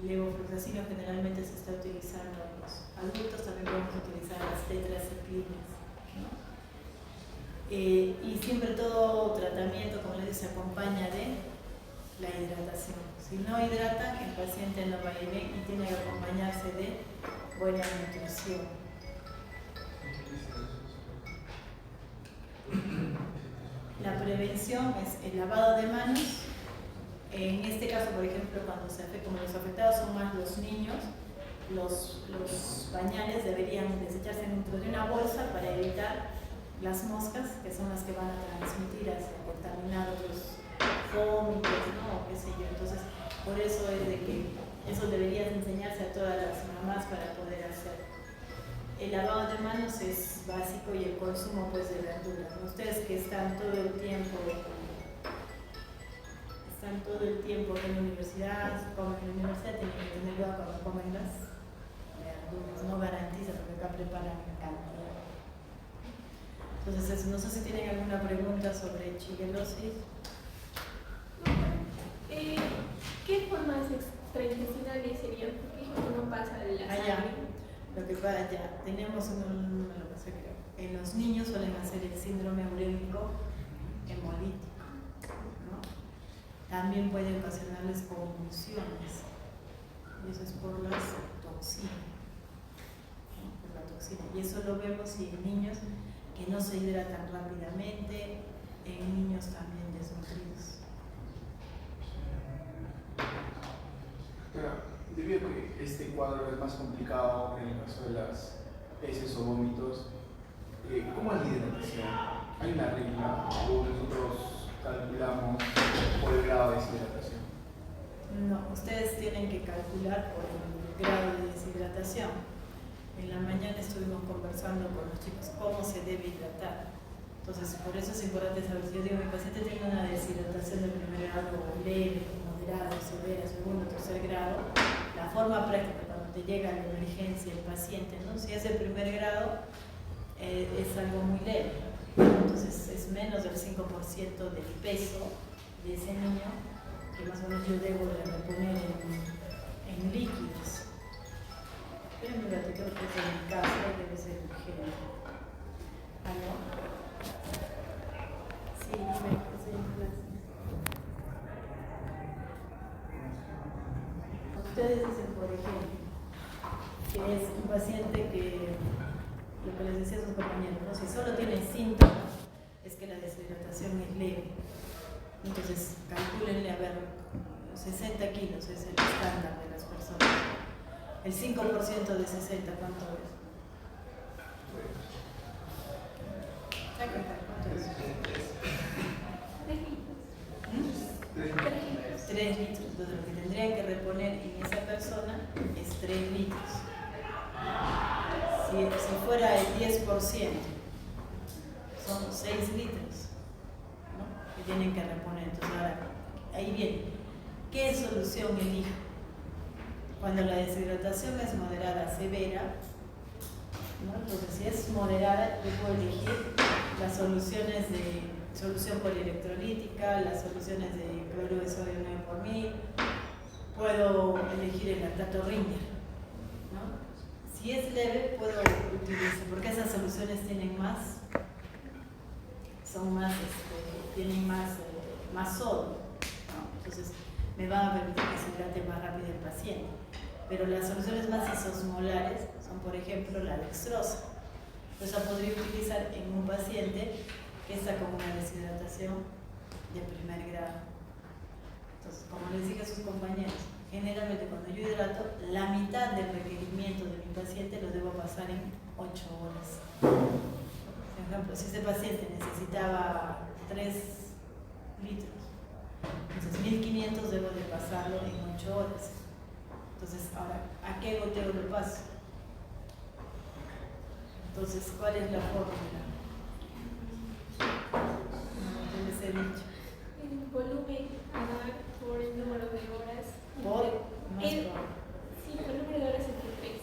levofloxacino generalmente se está utilizando en los adultos, también podemos utilizar las tetraciclinas, ¿no? Y siempre todo tratamiento, como les digo, se acompaña de la hidratación. Si no hidrata, el paciente no va a ir bien y tiene que acompañarse de buena nutrición. La prevención es el lavado de manos. En este caso, por ejemplo, como los afectados son más los niños, los pañales deberían desecharse dentro de una bolsa para evitar las moscas, que son las que van a transmitir, a contaminar otros vómitos, ¿no? O qué sé yo. Entonces, por eso es de que eso debería enseñarse a todas las mamás para poder hacer. El lavado de manos es básico, y el consumo, pues, de verduras. Ustedes que están todo el tiempo en la universidad, comen en la universidad, tienen que tener cuidado cuando comen las verduras, no garantiza, porque acá preparan en cantidad. Entonces, no sé si tienen alguna pregunta sobre shigellosis. ¿Qué formas extraintestinales serían? Porque no pasa de la sangre. Lo que pasa ya, tenemos en los niños suelen hacer el síndrome urémico hemolítico, ¿no? También puede ocasionarles convulsiones, y eso es por las toxinas, ¿no? Por la toxina. Y eso lo vemos en niños que no se hidratan rápidamente, en niños también desnutridos. Debido a que este cuadro es más complicado en el caso de las heces o vómitos, ¿cómo es la hidratación? ¿Hay una regla o nosotros calculamos por el grado de deshidratación? No, ustedes tienen que calcular por el grado de deshidratación. En la mañana estuvimos conversando con los chicos cómo se debe hidratar. Entonces, por eso es importante saber. Si yo digo, mi paciente tiene una deshidratación de primer grado leve, moderada, severa, segundo, tercer grado, la forma práctica cuando te llega la emergencia el paciente, ¿no? Si es de primer grado, es algo muy leve. Entonces, es menos del 5% del peso de ese niño que más o menos yo debo de reponer en líquidos. Pero un ratito que es en mi casa, debe ser ligero. ¿Aló? Sí, dime, estoy en clase. Ustedes dicen, por ejemplo, que es un paciente que, lo que les decía a sus compañeros, ¿no? Si solo tiene síntomas, es que la deshidratación es leve. Entonces, calcúlenle, a ver, 60 kilos es el estándar de las personas. El 5% de 60, ¿cuánto es? ¿Cuánto es? 3 litros. Entonces, lo que tendrían que reponer en esa persona es 3 litros. Si fuera el 10%, son 6 litros, ¿no? Que tienen que reponer. Entonces, ahora, ahí viene. ¿Qué solución elijo? Cuando la deshidratación es moderada, severa, ¿no? Entonces, si es moderada, yo puedo elegir las soluciones de solución polielectrolítica, las soluciones de cloruro de sodio 9 por 1000, puedo elegir el lactato Ringer, ¿no? Si es leve, puedo utilizar, porque esas soluciones tienen más, tienen más sodio, ¿no? Entonces me van a permitir que se hidrate más rápido el paciente. Pero las soluciones más isosmolares son, por ejemplo, la dextrosa. Entonces la podría utilizar en un paciente que está con una deshidratación de primer grado. Entonces, como les dije a sus compañeros, generalmente cuando yo hidrato, la mitad del requerimiento de mi paciente lo debo pasar en 8 horas. Por ejemplo, si ese paciente necesitaba 3 litros, entonces 1500 debo de pasarlo en 8 horas. Entonces, ahora, ¿a qué goteo lo paso? Entonces, ¿cuál es la fórmula? No les he dicho. El volumen a dar por el número de horas. Sí, por el número de horas entre 3.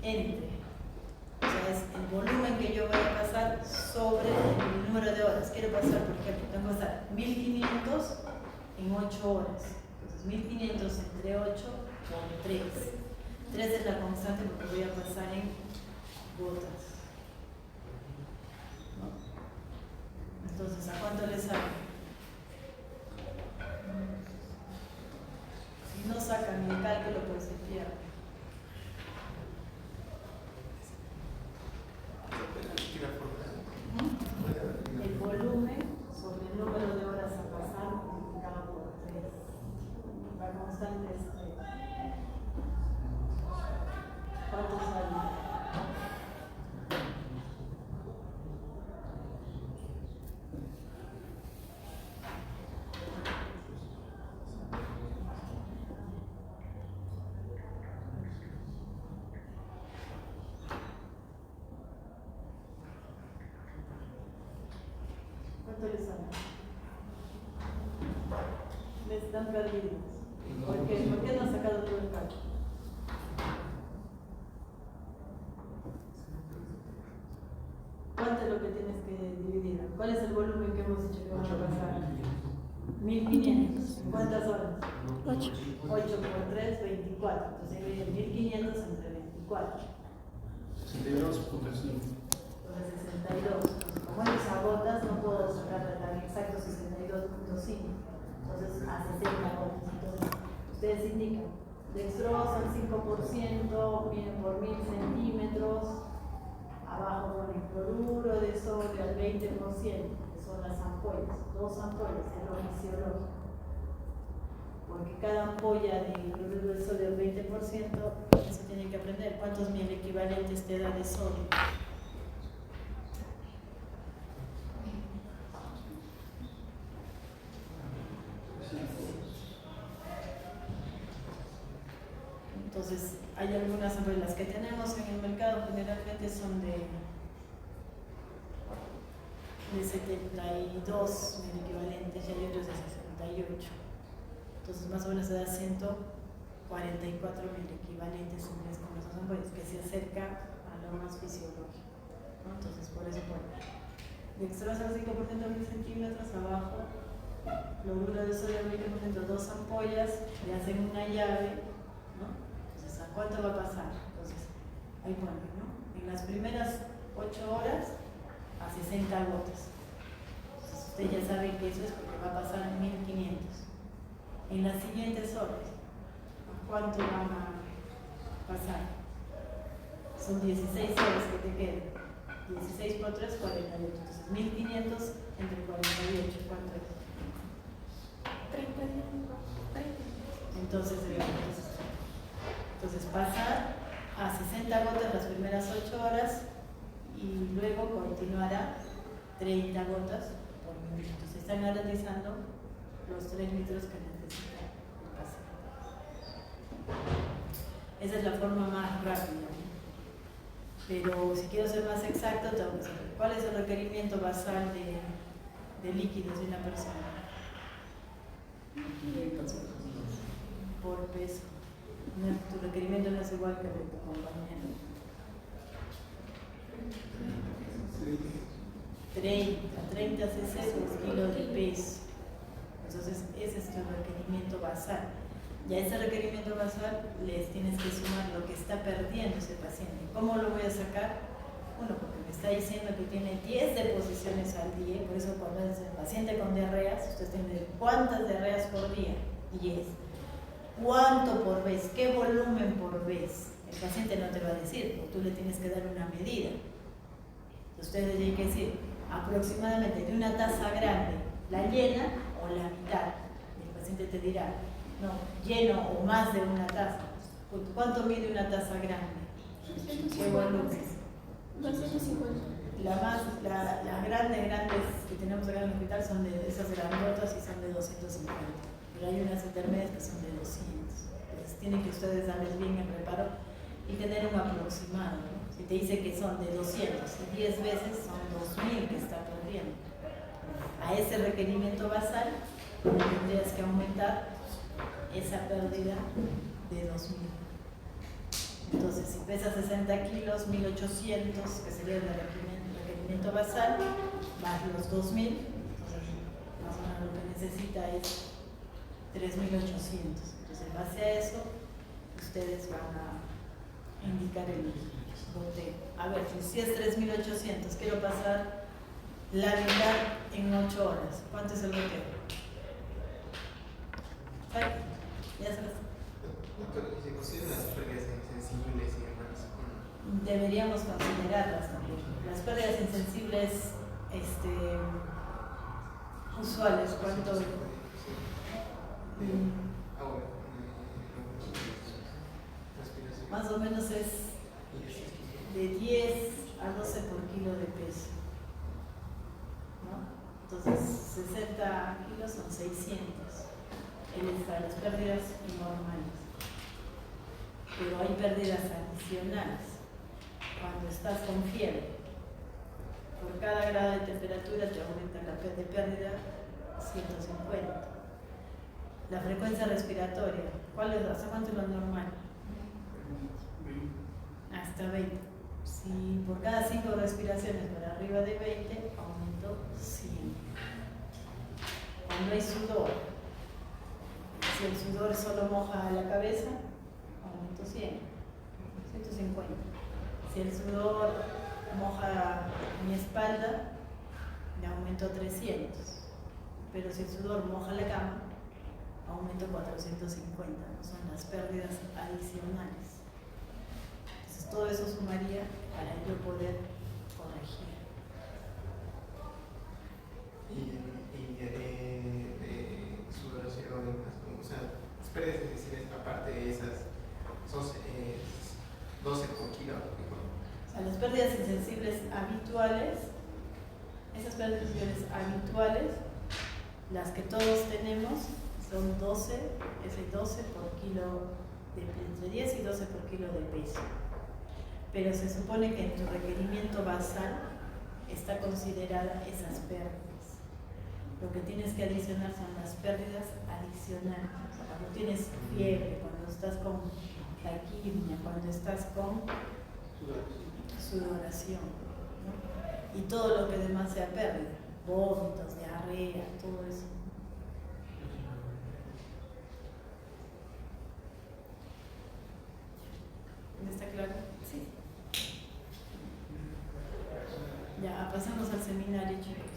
Entre. O sea, es el volumen que yo voy a pasar sobre el número de horas. Quiero pasar, por ejemplo, tengo que pasar 1500 en 8 horas. Entonces, 1500 entre 8 por 3. 3 es la constante porque voy a pasar en gotas. ¿No? Entonces, ¿a cuánto le sale? Si no sacan el cálculo, pues se pierde. El volumen sobre el número de horas a pasar multiplicado por 3. La constante es 3. ¿Cuánto sale? ¿Cuánto les sale? Les están perdidos. ¿Por qué? ¿Por qué no han sacado todo el cálculo? ¿Cuánto es lo que tienes que dividir? ¿Cuál es el volumen que hemos dicho que vamos a pasar? 1500. ¿En cuántas horas? 8. 8 por 3, 24. Entonces divide 1500 entre 24. 62.5. Entonces 62. Entonces, como es a gotas, no puedo sacar tan exacto 62.5. Entonces a 60 gotas. Entonces ustedes indican, dextrosa al 5%, viene por 1000 centímetros. Abajo ponen cloruro de sodio al 20%, que son las ampollas, 2 ampollas, es lo fisiológico. Porque cada ampolla de cloruro de sodio al 20%, eso tienen que aprender. ¿Cuántos mil equivalentes te da de sodio? Entonces, hay algunas ampollas que tenemos en el mercado, generalmente son de de 72 equivalentes y hay otros de 68. Entonces más o menos se da 144 equivalentes en tres conversación, pues que se acerca a lo más fisiológico, ¿no? Entonces por eso de extravasa 5% 1000 centímetros abajo, cloruro de sodio 20%, 2 ampollas, le hacen una llave, ¿no? Entonces, ¿a cuánto va a pasar? Entonces, ahí pone, ¿no? En las primeras 8 horas a 60 gotas. Entonces, usted ya sabe que eso es porque va a pasar en 1500. En las siguientes horas, ¿a cuánto van a pasar? Son 16 horas que te quedan. 16 por 3, 48. Entonces, 1500 entre 48, ¿cuánto es? 30. Entonces pasar a 60 gotas las primeras 8 horas y luego continuará 30 gotas por minuto. Entonces están garantizando los 3 litros que necesita el paciente. Esa es la forma más rápida, ¿no? Pero si quiero ser más exacto, tengo que saber cuál es el requerimiento basal de líquidos de una persona. Por peso. No, tu requerimiento no es igual que el de tu compañero. 30 cc 2 kilos de peso. Entonces ese es tu requerimiento basal. Y a ese requerimiento basal les tienes que sumar lo que está perdiendo ese paciente. ¿Cómo lo voy a sacar? Uno, porque me está diciendo que tiene 10 deposiciones al día, por eso cuando es el paciente con diarreas, usted tiene que ver cuántas diarreas por día, 10. ¿Cuánto por vez? ¿Qué volumen por vez? El paciente no te va a decir, porque tú le tienes que dar una medida. Usted le tiene que decir aproximadamente de una taza grande, la llena o la mitad. Y el paciente te dirá, no, lleno o más de una taza. ¿Cuánto mide una taza grande? ¿Qué volumen? 250. Las grandes que tenemos acá en el hospital son de esas grandotas y son de 250. Pero hay unas intermedias que son de 200. Entonces tienen que ustedes darles bien el preparo y tener un aproximado, ¿no? Si te dice que son de 200 y 10 veces son 2000 que está perdiendo. A ese requerimiento basal tendrías que aumentar esa pérdida de 2000. Entonces, si pesa 60 kilos, 1800, que sería el requerimiento basal, más los 2000, entonces más o menos lo que necesita es 3800. Entonces, en base a eso, ustedes van a indicar el boteo. A ver, si es 3800, quiero pasar la mitad en 8 horas. ¿Cuánto es el boteo? ¿Ay? Ya se las... ¿Se consideran las pérdidas insensibles y demás? Deberíamos considerarlas también. Las pérdidas insensibles usuales, ¿cuánto? Más o menos es de 10 a 12 por kilo de peso, ¿no? Entonces 60 kilos son 600. Las pérdidas normales. Pero hay pérdidas adicionales. Cuando estás con fiebre, por cada grado de temperatura te aumenta la pérdida 150. La frecuencia respiratoria, ¿hasta cuánto es lo normal? Hasta 20. Si por cada 5 respiraciones por arriba de 20, aumento 100. Cuando hay sudor, si el sudor solo moja la cabeza, aumento 100, 150. Si el sudor moja mi espalda, le aumento 300. Pero si el sudor moja la cama, aumento 450. ¿No? Son las pérdidas adicionales. Entonces todo eso sumaría para yo poder corregir. Sudoración, o sea, las pérdidas insensibles, aparte de esas, son 12 por kilo. O sea, las pérdidas insensibles habituales, esas pérdidas insensibles habituales, las que todos tenemos, son 12 por kilo de peso, entre 10 y 12 por kilo de peso. Pero se supone que en tu requerimiento basal está considerada esas pérdidas. Lo que tienes que adicionar son las pérdidas adicionales. O sea, cuando tienes fiebre, cuando estás con taquimia, cuando estás con sudoración, ¿no? Y todo lo que demás sea pérdida, vómitos, diarrea, todo eso. ¿Está claro? Sí. Ya, pasamos al seminario, chicos.